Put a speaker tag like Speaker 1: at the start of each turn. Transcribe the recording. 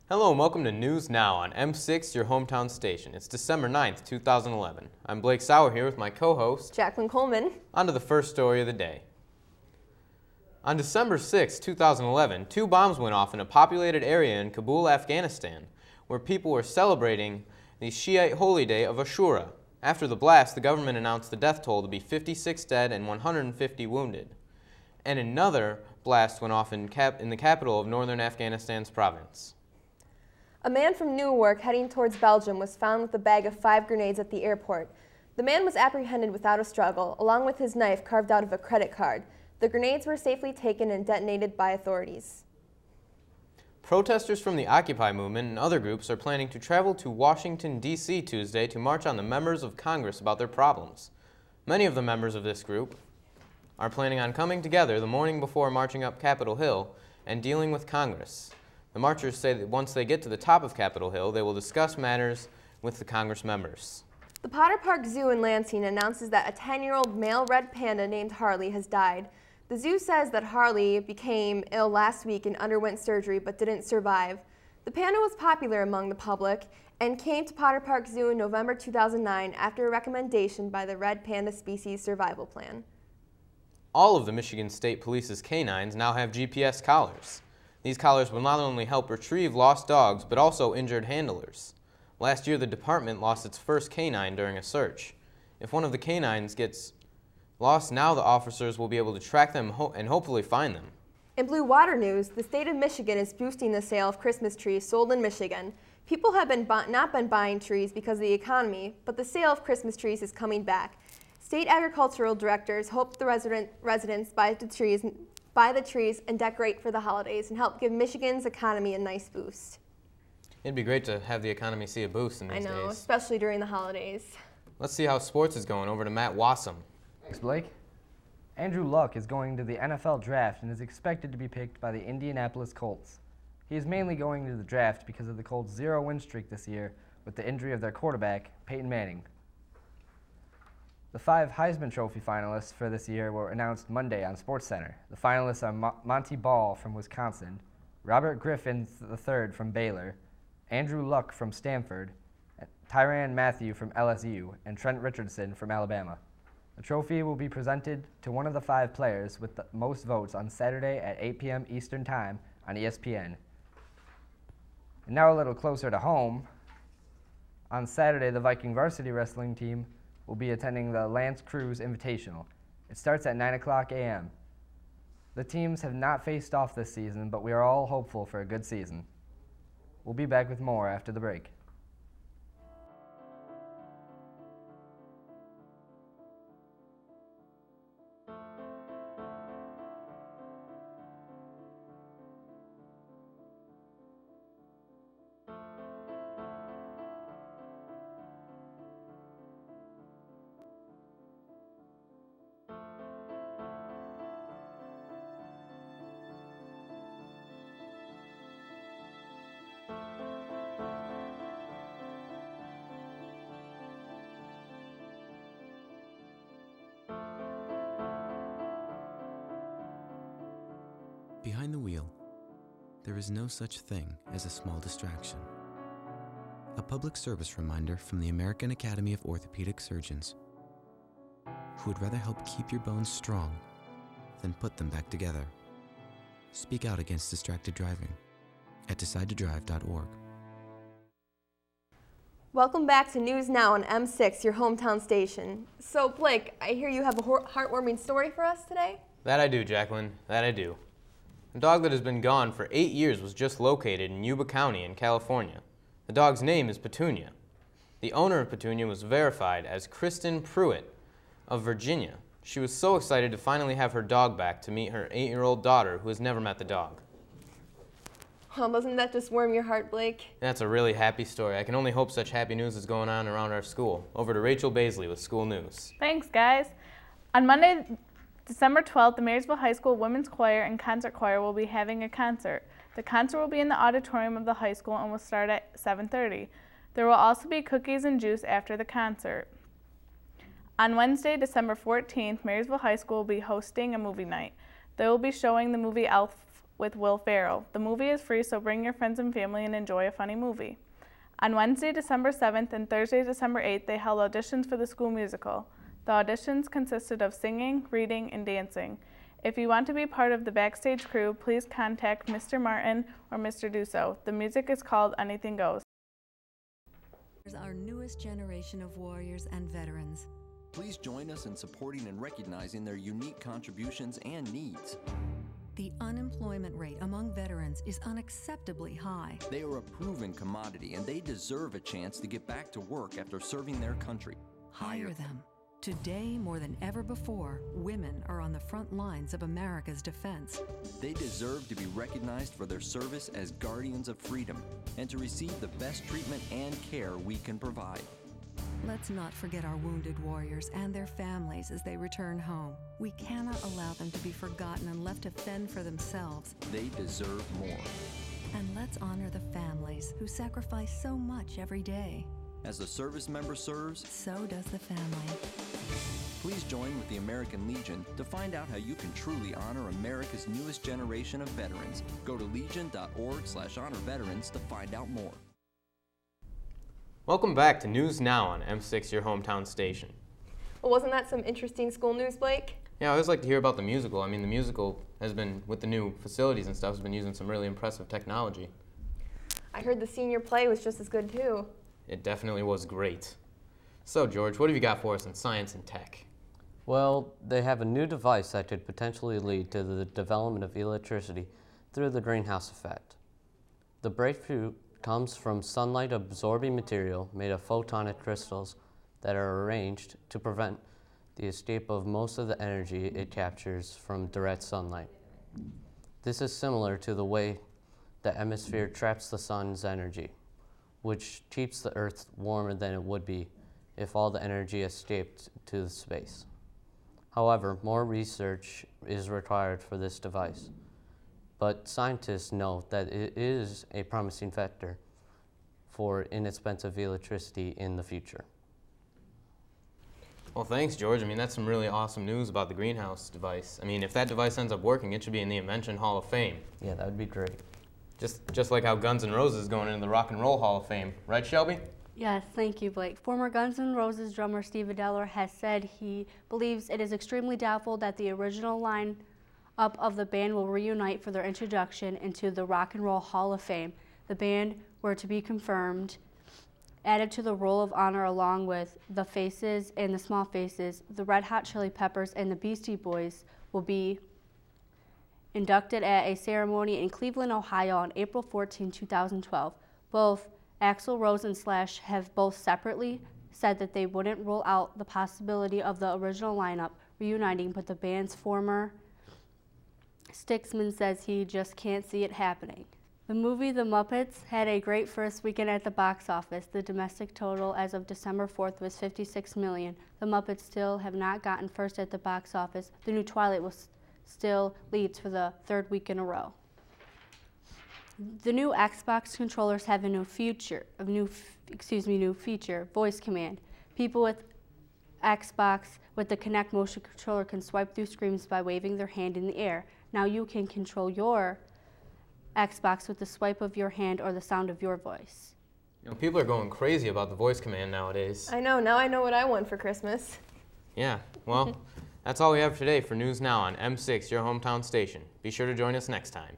Speaker 1: Hello and welcome to News Now on M6, your hometown station. It's December 9th, 2011. I'm Blake Sauer here with my co-host,
Speaker 2: Jacqueline Coleman.
Speaker 1: On to the first story of the day. On December 6, 2011, 2 bombs went off in a populated area in Kabul, Afghanistan, where people were celebrating the Shiite holy day of Ashura. After the blast, the government announced the death toll to be 56 dead and 150 wounded. And another blast went off in the capital of northern Afghanistan's province.
Speaker 2: A man from Newark heading towards Belgium was found with a bag of 5 grenades at the airport. The man was apprehended without a struggle, along with his knife carved out of a credit card. The grenades were safely taken and detonated by authorities.
Speaker 1: Protesters from the Occupy movement and other groups are planning to travel to Washington, D.C. Tuesday to march on the members of Congress about their problems. Many of the members of this group are planning on coming together the morning before marching up Capitol Hill and dealing with Congress. The marchers say that once they get to the top of Capitol Hill, they will discuss matters with the Congress members.
Speaker 2: The Potter Park Zoo in Lansing announces that a 10-year-old male red panda named Harley has died. The zoo says that Harley became ill last week and underwent surgery but didn't survive. The panda was popular among the public and came to Potter Park Zoo in November 2009 after a recommendation by the Red Panda Species Survival Plan.
Speaker 1: All of the Michigan State Police's canines now have GPS collars. These collars will not only help retrieve lost dogs, but also injured handlers. Last year, the department lost its first canine during a search. If one of the canines gets lost, now the officers will be able to track them and hopefully find them.
Speaker 2: In Blue Water news, the state of Michigan is boosting the sale of Christmas trees sold in Michigan. People have not been buying trees because of the economy, but the sale of Christmas trees is coming back. State agricultural directors hope the residents buy the trees and decorate for the holidays and help give Michigan's economy a nice boost.
Speaker 1: It'd be great to have the economy see a boost in these days.
Speaker 2: I know, especially during the holidays.
Speaker 1: Let's see how sports is going. Over to Matt Wassum.
Speaker 3: Thanks, Blake. Andrew Luck is going to the NFL draft and is expected to be picked by the Indianapolis Colts. He is mainly going to the draft because of the Colts' 0-win streak this year with the injury of their quarterback, Peyton Manning. The 5 Heisman Trophy finalists for this year were announced Monday on SportsCenter. The finalists are Monty Ball from Wisconsin, Robert Griffin III from Baylor, Andrew Luck from Stanford, Tyrann Mathieu from LSU, and Trent Richardson from Alabama. The trophy will be presented to one of the 5 players with the most votes on Saturday at 8 p.m. Eastern Time on ESPN. And now a little closer to home. On Saturday, the Viking varsity wrestling team will be attending the Lance Cruise Invitational. It starts at 9 o'clock a.m. The teams have not faced off this season, but we are all hopeful for a good season. We'll be back with more after the break.
Speaker 4: Behind the wheel, there is no such thing as a small distraction. A public service reminder from the American Academy of Orthopedic Surgeons, who would rather help keep your bones strong than put them back together. Speak out against distracted driving at decidetodrive.org.
Speaker 2: Welcome back to News Now on M6, your hometown station. So, Blake, I hear you have a heartwarming story for us today?
Speaker 1: That I do, Jacqueline. That I do. A dog that has been gone for 8 years was just located in Yuba County in California. The dog's name is Petunia. The owner of Petunia was verified as Kristen Pruitt of Virginia. She was so excited to finally have her dog back to meet her 8-year-old daughter who has never met the dog.
Speaker 2: Oh, doesn't that just warm your heart, Blake?
Speaker 1: That's a really happy story. I can only hope such happy news is going on around our school. Over to Rachel Baisley with school news.
Speaker 5: Thanks, guys. On Monday, December 12th, the Marysville High School Women's Choir and Concert Choir will be having a concert. The concert will be in the auditorium of the high school and will start at 7:30. There will also be cookies and juice after the concert. On Wednesday, December 14th, Marysville High School will be hosting a movie night. They will be showing the movie Elf with Will Ferrell. The movie is free, so bring your friends and family and enjoy a funny movie. On Wednesday, December 7th and Thursday, December 8th, they held auditions for the school musical. The auditions consisted of singing, reading, and dancing. If you want to be part of the backstage crew, please contact Mr. Martin or Mr. Dusso. The music is called Anything Goes.
Speaker 6: Our newest generation of warriors and veterans.
Speaker 7: Please join us in supporting and recognizing their unique contributions and needs.
Speaker 6: The unemployment rate among veterans is unacceptably high.
Speaker 7: They are a proven commodity and they deserve a chance to get back to work after serving their country.
Speaker 6: Hire them. Today, more than ever before, women are on the front lines of America's defense.
Speaker 7: They deserve to be recognized for their service as guardians of freedom and to receive the best treatment and care we can provide.
Speaker 6: Let's not forget our wounded warriors and their families as they return home. We cannot allow them to be forgotten and left to fend for themselves.
Speaker 7: They deserve more.
Speaker 6: And let's honor the families who sacrifice so much every day.
Speaker 7: As the service member serves,
Speaker 6: so does the family.
Speaker 7: Please join with the American Legion to find out how you can truly honor America's newest generation of veterans. Go to legion.org/honor-veterans to find out more.
Speaker 1: Welcome back to News Now on M6, your hometown station.
Speaker 2: Well, wasn't that some interesting school news, Blake?
Speaker 1: Yeah, I always like to hear about the musical. I mean, the musical has been, with the new facilities and stuff, has been using some really impressive technology.
Speaker 2: I heard the senior play was just as good, too.
Speaker 1: It definitely was great. So, George, what have you got for us in science and tech?
Speaker 8: Well, they have a new device that could potentially lead to the development of electricity through the greenhouse effect. The breakthrough comes from sunlight-absorbing material made of photonic crystals that are arranged to prevent the escape of most of the energy it captures from direct sunlight. This is similar to the way the atmosphere traps the sun's energy, which keeps the Earth warmer than it would be if all the energy escaped to the space. However, more research is required for this device, but scientists note that it is a promising factor for inexpensive electricity in the future.
Speaker 1: Well, thanks, George. I mean, that's some really awesome news about the greenhouse device. I mean, if that device ends up working, it should be in the Invention Hall of Fame.
Speaker 8: Yeah, that would be great.
Speaker 1: Just like how Guns N' Roses is going into the Rock and Roll Hall of Fame. Right, Shelby?
Speaker 9: Yes, thank you, Blake. Former Guns N' Roses drummer Steve Adler has said he believes it is extremely doubtful that the original lineup of the band will reunite for their introduction into the Rock and Roll Hall of Fame. The band were to be confirmed, added to the Roll of Honor along with the Faces and the Small Faces. The Red Hot Chili Peppers and the Beastie Boys will be inducted at a ceremony in Cleveland, Ohio on April 14, 2012. Both Axl Rose and Slash have both separately said that they wouldn't rule out the possibility of the original lineup reuniting, but the band's former Styxman says he just can't see it happening. The movie The Muppets had a great first weekend at the box office. The domestic total as of December 4th was $56 million. The Muppets still have not gotten first at the box office. The new Twilight still leads for the third week in a row. The new Xbox controllers have a new feature, voice command. People with Xbox with the Kinect motion controller can swipe through screens by waving their hand in the air. Now you can control your Xbox with the swipe of your hand or the sound of your voice.
Speaker 1: You know, people are going crazy about the voice command nowadays.
Speaker 2: I know, now I know what I want for Christmas.
Speaker 1: Yeah, well, that's all we have today for News Now on M6, your hometown station. Be sure to join us next time.